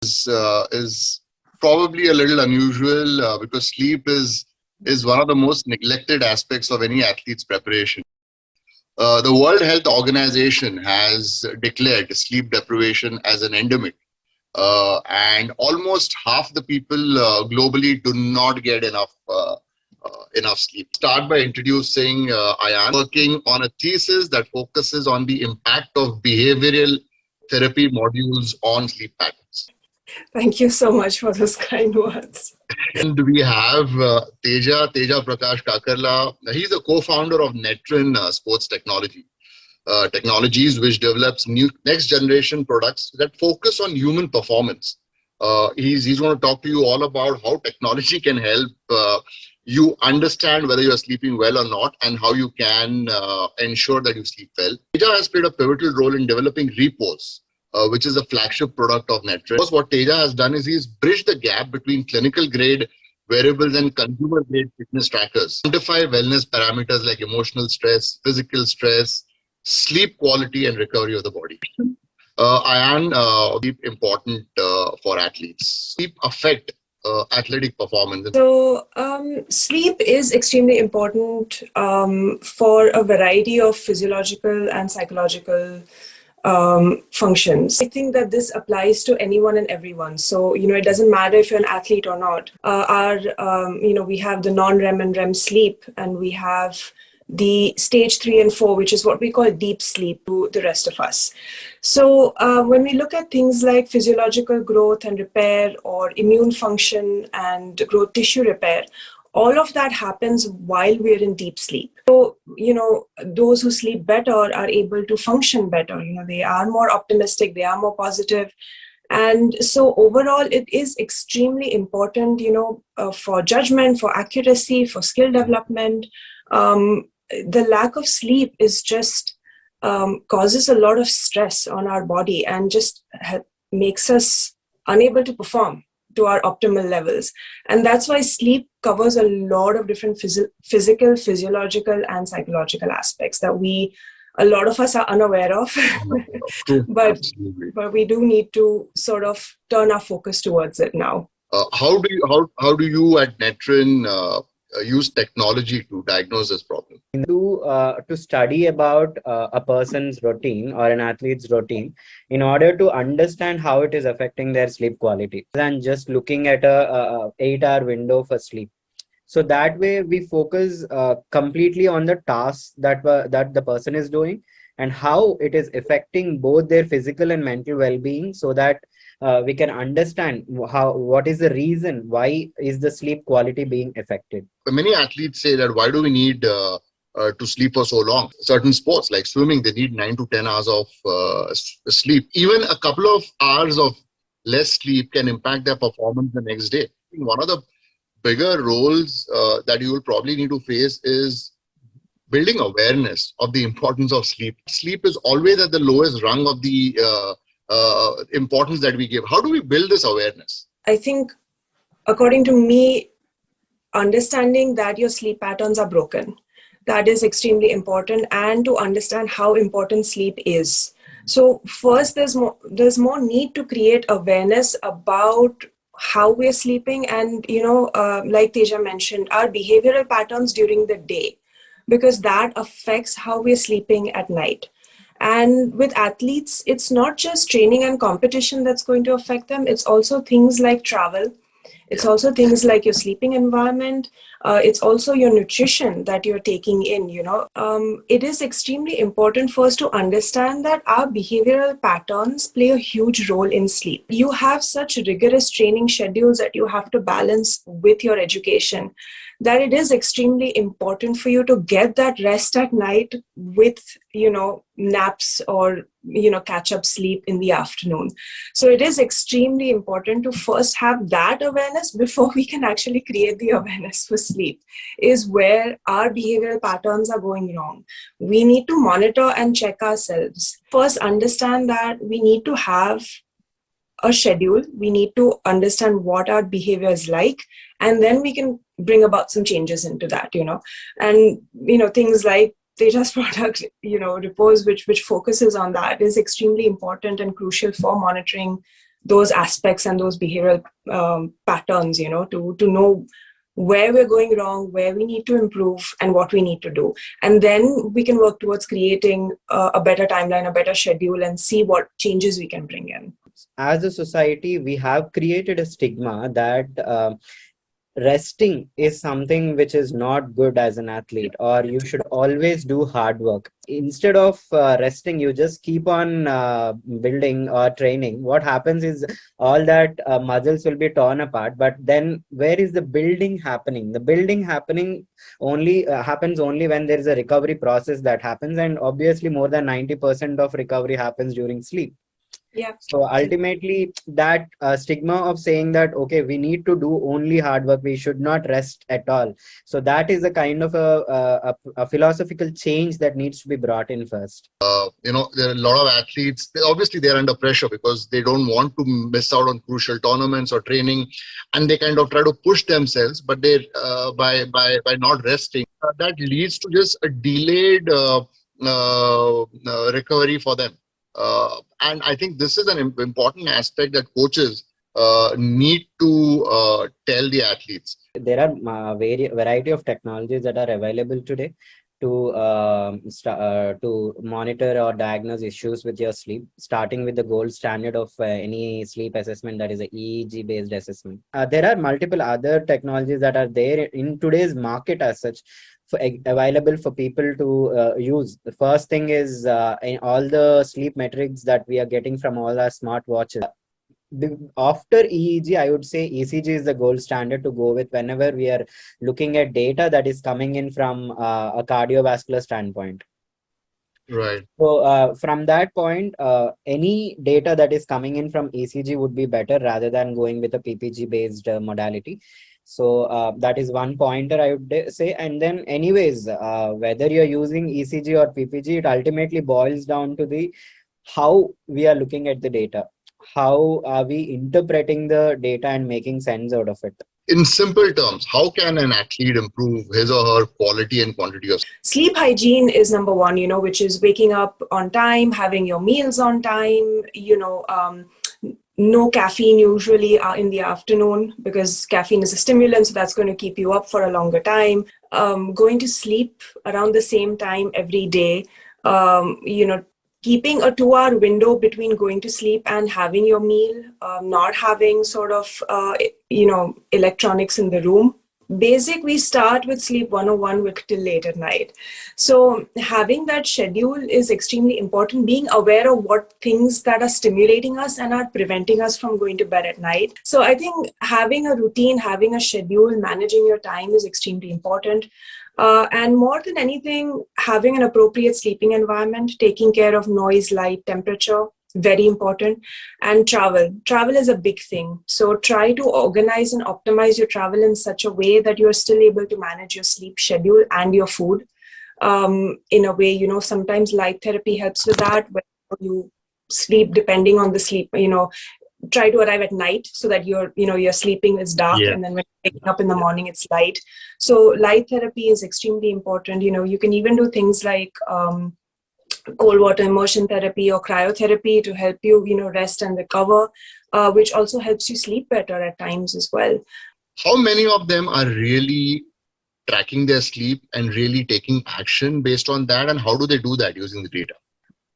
is probably a little unusual because sleep is one of the most neglected aspects of any athlete's preparation. The World Health Organization has declared sleep deprivation as an endemic, and almost half the people globally do not get enough sleep. Start by introducing Ayan, working on a thesis that focuses on the impact of behavioral therapy modules on sleep patterns. Thank you so much for those kind words. And we have Teja Prakash Kakarla. He's a co-founder of Netrin Sports Technologies, which develops new next generation products that focus on human performance. He's going to talk to you all about how technology can help you understand whether you're sleeping well or not, and how you can ensure that you sleep well. Teja has played a pivotal role in developing Repose, which is a flagship product of Netrin. What Teja has done is he's bridged the gap between clinical grade wearables and consumer grade fitness trackers. Quantify wellness parameters like emotional stress, physical stress, sleep quality, and recovery of the body. Ayan, sleep important for athletes. Sleep affect athletic performance. So sleep is extremely important for a variety of physiological and psychological functions. I think that this applies to anyone and everyone. So, it doesn't matter if you're an athlete or not. We have the non-REM and REM sleep, and we have the stage 3 and 4, which is what we call deep sleep to the rest of us. So when we look at things like physiological growth and repair, or immune function and growth tissue repair, all of that happens while we're in deep sleep. So, those who sleep better are able to function better. They are more optimistic, they are more positive. And so overall, it is extremely important, for judgment, for accuracy, for skill development. The lack of sleep is just causes a lot of stress on our body, and just makes us unable to perform to our optimal levels. And that's why sleep covers a lot of different physical, physiological, and psychological aspects that a lot of us are unaware of. but we do need to sort of turn our focus towards it now. How do you at Netrin use technology to diagnose this problem? To study about a person's routine or an athlete's routine in order to understand how it is affecting their sleep quality, than just looking at a 8-hour window for sleep. So that way we focus completely on the tasks that the person is doing, and how it is affecting both their physical and mental well-being, so that we can understand what is the reason why is the sleep quality being affected. Many athletes say that why do we need to sleep for so long? Certain sports like swimming, they need 9 to 10 hours of sleep. Even a couple of hours of less sleep can impact their performance the next day. One of the bigger roles that you will probably need to face is building awareness of the importance of sleep. Sleep is always at the lowest rung of the importance that we give. How do we build this awareness? I think, according to me, understanding that your sleep patterns are broken, that is extremely important, and to understand how important sleep is. So first, there's more need to create awareness about how we're sleeping, and like Teja mentioned, our behavioral patterns during the day, because that affects how we're sleeping at night. And with athletes, it's not just training and competition that's going to affect them. It's also things like travel. It's also things like your sleeping environment. It's also your nutrition that you're taking in, It is extremely important for us to understand that our behavioral patterns play a huge role in sleep. You have such rigorous training schedules that you have to balance with your education, that it is extremely important for you to get that rest at night with, naps or, catch-up sleep in the afternoon. So it is extremely important to first have that awareness before we can actually create the awareness for sleep, is where our behavioral patterns are going wrong. We need to monitor and check ourselves. First, understand that we need to have a schedule. We need to understand what our behavior is like, and then we can bring about some changes into that, and, things like Teja's product, Repose, which focuses on that, is extremely important and crucial for monitoring those aspects and those behavioral patterns, to know where we're going wrong, where we need to improve, and what we need to do. And then we can work towards creating a better timeline, a better schedule, and see what changes we can bring in. As a society, we have created a stigma that resting is something which is not good as an athlete, or you should always do hard work. Instead of resting, you just keep on building or training. What happens is all that muscles will be torn apart, but then where is the building happening? The building happening only happens only when there is a recovery process that happens, and obviously more than 90% of recovery happens during sleep. Yeah. So ultimately, that stigma of saying that, okay, we need to do only hard work, we should not rest at all. So that is a kind of a philosophical change that needs to be brought in first. There are a lot of athletes, obviously they're under pressure because they don't want to miss out on crucial tournaments or training, and they kind of try to push themselves, but they by not resting, that leads to just a delayed recovery for them. And I think this is an important aspect that coaches need to tell the athletes. There are variety of technologies that are available today to monitor or diagnose issues with your sleep, starting with the gold standard of any sleep assessment, that is a EEG based assessment. There are multiple other technologies that are there in today's market as such, available for people to use. The first thing is in all the sleep metrics that we are getting from all our smartwatches. After EEG, I would say ECG is the gold standard to go with whenever we are looking at data that is coming in from a cardiovascular standpoint. Right. So from that point, any data that is coming in from ECG would be better rather than going with a PPG based modality. So that is one pointer I would say. And then anyways, whether you're using ECG or PPG, it ultimately boils down to the how we are looking at the data. How are we interpreting the data and making sense out of it? In simple terms, how can an athlete improve his or her quality and quantity of sleep? Hygiene is number one, which is waking up on time, having your meals on time, no caffeine usually in the afternoon, because caffeine is a stimulant, so that's going to keep you up for a longer time. Going to sleep around the same time every day, keeping a 2-hour window between going to sleep and having your meal, not having sort of, electronics in the room. Basic, we start with sleep 101 till late at night. So having that schedule is extremely important, being aware of what things that are stimulating us and are preventing us from going to bed at night. So I think having a routine, having a schedule, managing your time is extremely important. And more than anything, having an appropriate sleeping environment, taking care of noise, light, temperature, very important. And travel is a big thing. So try to organize and optimize your travel in such a way that you're still able to manage your sleep schedule and your food in a way. Sometimes light therapy helps with that, when you sleep depending on the sleep, try to arrive at night so that you're sleeping is dark, and then when you're waking up in the morning it's light. So light therapy is extremely important. You can even do things like cold water immersion therapy or cryotherapy to help you rest and recover, which also helps you sleep better at times as well. How many of them are really tracking their sleep and really taking action based on that, and how do they do that using the data?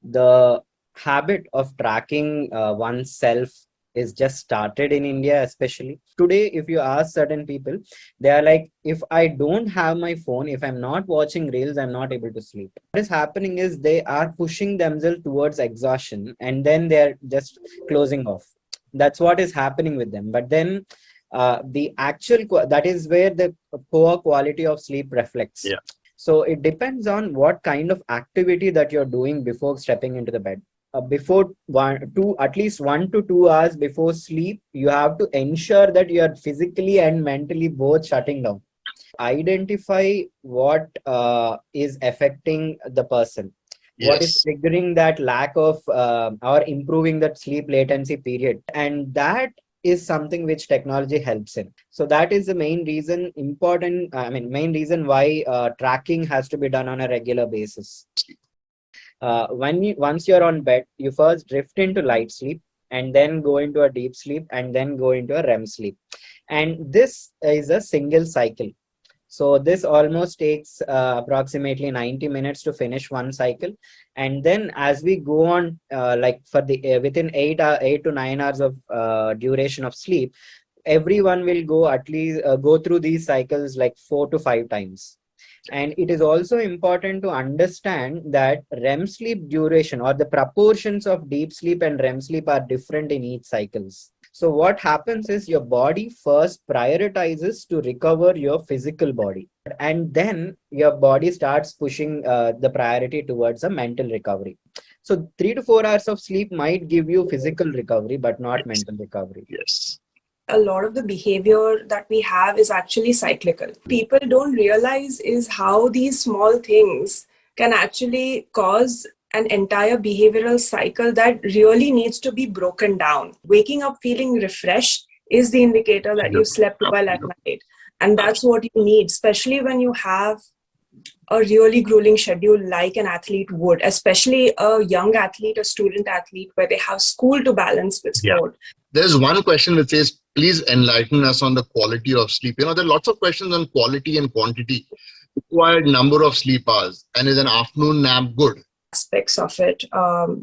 The habit of tracking oneself is just started in India, especially. Today, if you ask certain people, they are like, if I don't have my phone, if I'm not watching reels, I'm not able to sleep. What is happening is they are pushing themselves towards exhaustion, and then they're just closing off. That's what is happening with them. But then the actual, that is where the poor quality of sleep reflects. Yeah. So it depends on what kind of activity that you're doing before stepping into the bed. Before at least 1 to 2 hours before sleep, you have to ensure that you are physically and mentally both shutting down. Identify what is affecting the person. Yes. What is triggering that lack of or improving that sleep latency period, and that is something which technology helps in. So that is the main reason why tracking has to be done on a regular basis. Once you're on bed, you first drift into light sleep, and then go into a deep sleep, and then go into a REM sleep. And this is a single cycle. So this almost takes approximately 90 minutes to finish one cycle. And then as we go on, like for the within 8 to 9 hours of duration of sleep, everyone will go at least go through these cycles like 4 to 5 times. And it is also important to understand that REM sleep duration or the proportions of deep sleep and REM sleep are different in each cycles. So what happens is your body first prioritizes to recover your physical body, and then your body starts pushing the priority towards a mental recovery. So 3 to 4 hours of sleep might give you physical recovery, but not mental recovery. Yes. A lot of the behavior that we have is actually cyclical. People don't realize is how these small things can actually cause an entire behavioral cycle that really needs to be broken down. Waking up feeling refreshed is the indicator that you slept well at night. And that's what you need, especially when you have a really grueling schedule like an athlete would, especially a young athlete, a student athlete, where they have school to balance with sport. There's one question which says, please enlighten us on the quality of sleep. There are lots of questions on quality and quantity. Required number of sleep hours, and is an afternoon nap good? Aspects of it.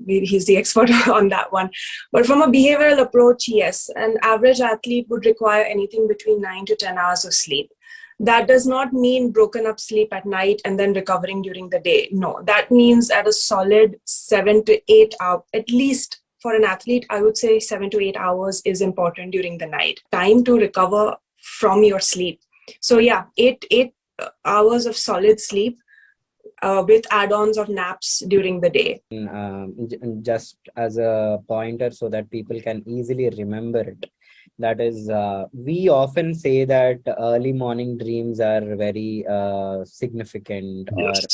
He's the expert on that one. But from a behavioral approach, yes, an average athlete would require anything between 9 to 10 hours of sleep. That does not mean broken up sleep at night and then recovering during the day. No, that means at a solid 7 to 8 hours, at least for an athlete, I would say 7 to 8 hours is important during the night. Time to recover from your sleep. So yeah, 8 hours of solid sleep with add-ons of naps during the day. Just as a pointer so that people can easily remember it. That is, we often say that early morning dreams are very significant. Yes. Or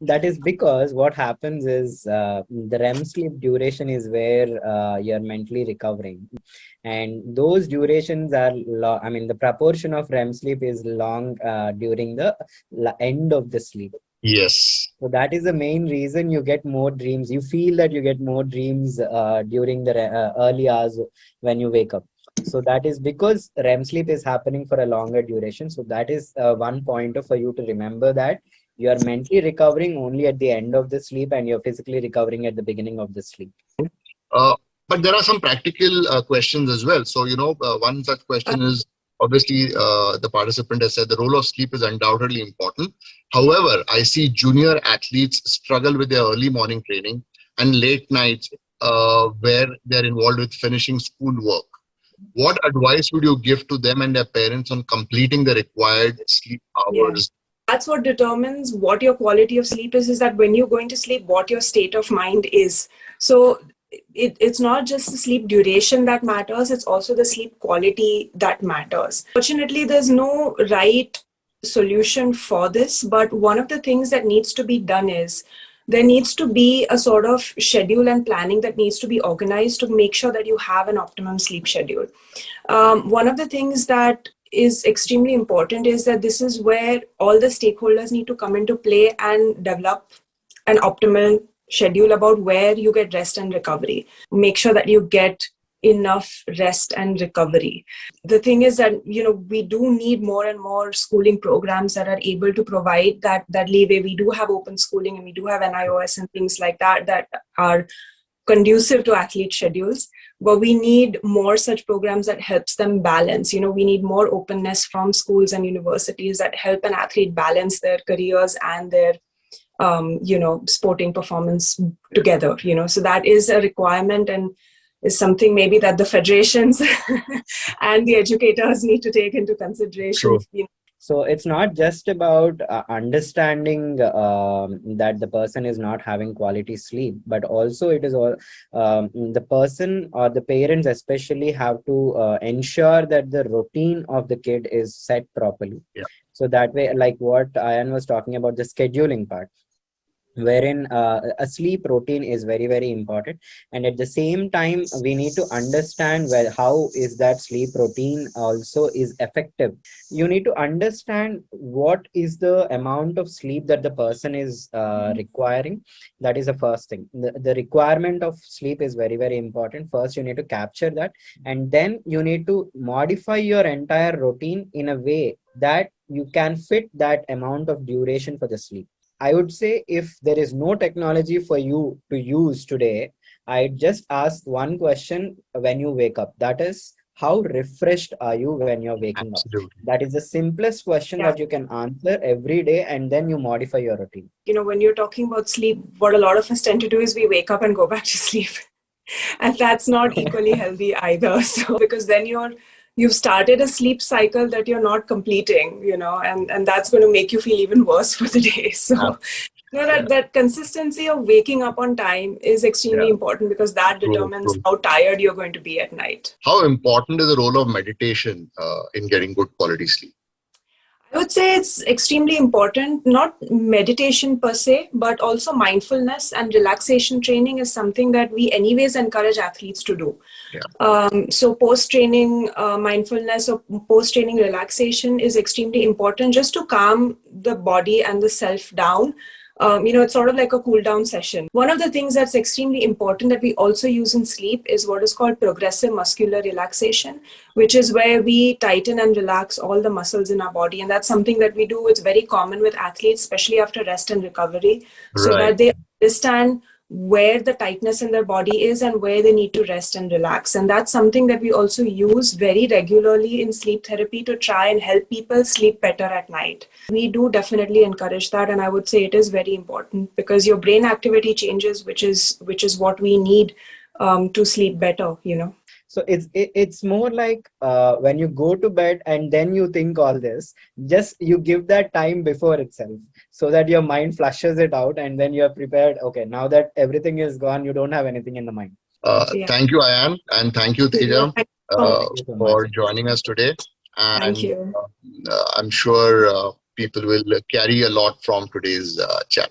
that is because what happens is the REM sleep duration is where you're mentally recovering. And those durations are, the proportion of REM sleep is long during the end of the sleep. Yes. So that is the main reason you get more dreams. You feel that you get more dreams during the early hours when you wake up. So that is because REM sleep is happening for a longer duration. So that is one pointer for you to remember, that you are mentally recovering only at the end of the sleep and you're physically recovering at the beginning of the sleep. But there are some practical questions as well. So, one such question is, obviously, the participant has said the role of sleep is undoubtedly important. However, I see junior athletes struggle with their early morning training and late nights where they're involved with finishing schoolwork. What advice would you give to them and their parents on completing the required sleep hours? That's what determines what your quality of sleep is that when you're going to sleep, what your state of mind is. So it's not just the sleep duration that matters, it's also the sleep quality that matters. Fortunately, there's no right solution for this, but one of the things that needs to be done is there needs to be a sort of schedule and planning that needs to be organized to make sure that you have an optimum sleep schedule. One of the things that is extremely important is that this is where all the stakeholders need to come into play and develop an optimal schedule about where you get rest and recovery. Make sure that you get enough rest and recovery. The thing is that, we do need more and more schooling programs that are able to provide that leeway. We do have open schooling and we do have NIOS and things like that are conducive to athlete schedules, but we need more such programs that helps them balance. We need more openness from schools and universities that help an athlete balance their careers and their sporting performance together. So that is a requirement and is something maybe that the federations and the educators need to take into consideration. Sure. So it's not just about understanding that the person is not having quality sleep, but also it is all the person or the parents especially have to ensure that the routine of the kid is set properly. Yeah. So that way, like what Ayan was talking about, the scheduling part. wherein a sleep routine is very, very important. And at the same time, we need to understand how is that sleep routine also is effective. You need to understand what is the amount of sleep that the person is requiring. That is the first thing. The requirement of sleep is very, very important. First, you need to capture that, and then you need to modify your entire routine in a way that you can fit that amount of duration for the sleep. I would say if there is no technology for you to use today, I just ask one question when you wake up. That is, how refreshed are you when you're waking up? Absolutely. That is the simplest question Yeah. that you can answer every day, and then you modify your routine. When you're talking about sleep, what a lot of us tend to do is we wake up and go back to sleep. And that's not equally healthy either. So because then you've started a sleep cycle that you're not completing, and that's going to make you feel even worse for the day. So that consistency of waking up on time is extremely important, because that determines how tired you're going to be at night. How important is the role of meditation in getting good quality sleep? I would say it's extremely important, not meditation per se, but also mindfulness and relaxation training is something that we anyways encourage athletes to do. Yeah. So post-training mindfulness or post-training relaxation is extremely important, just to calm the body and the self down. It's sort of like a cool down session. One of the things that's extremely important that we also use in sleep is what is called progressive muscular relaxation, which is where we tighten and relax all the muscles in our body. And that's something that we do. It's very common with athletes, especially after rest and recovery, so that they understand where the tightness in their body is and where they need to rest and relax. And that's something that we also use very regularly in sleep therapy to try and help people sleep better at night. We do definitely encourage that, and I would say it is very important, because your brain activity changes, which is what we need to sleep better. So it's more like when you go to bed and then you think all this, just you give that time before itself, so that your mind flushes it out, and then you're prepared. Okay, now that everything is gone, you don't have anything in the mind. Thank you, Ayan, and thank you, Teja, for joining us today. And thank you. I'm sure people will carry a lot from today's chat.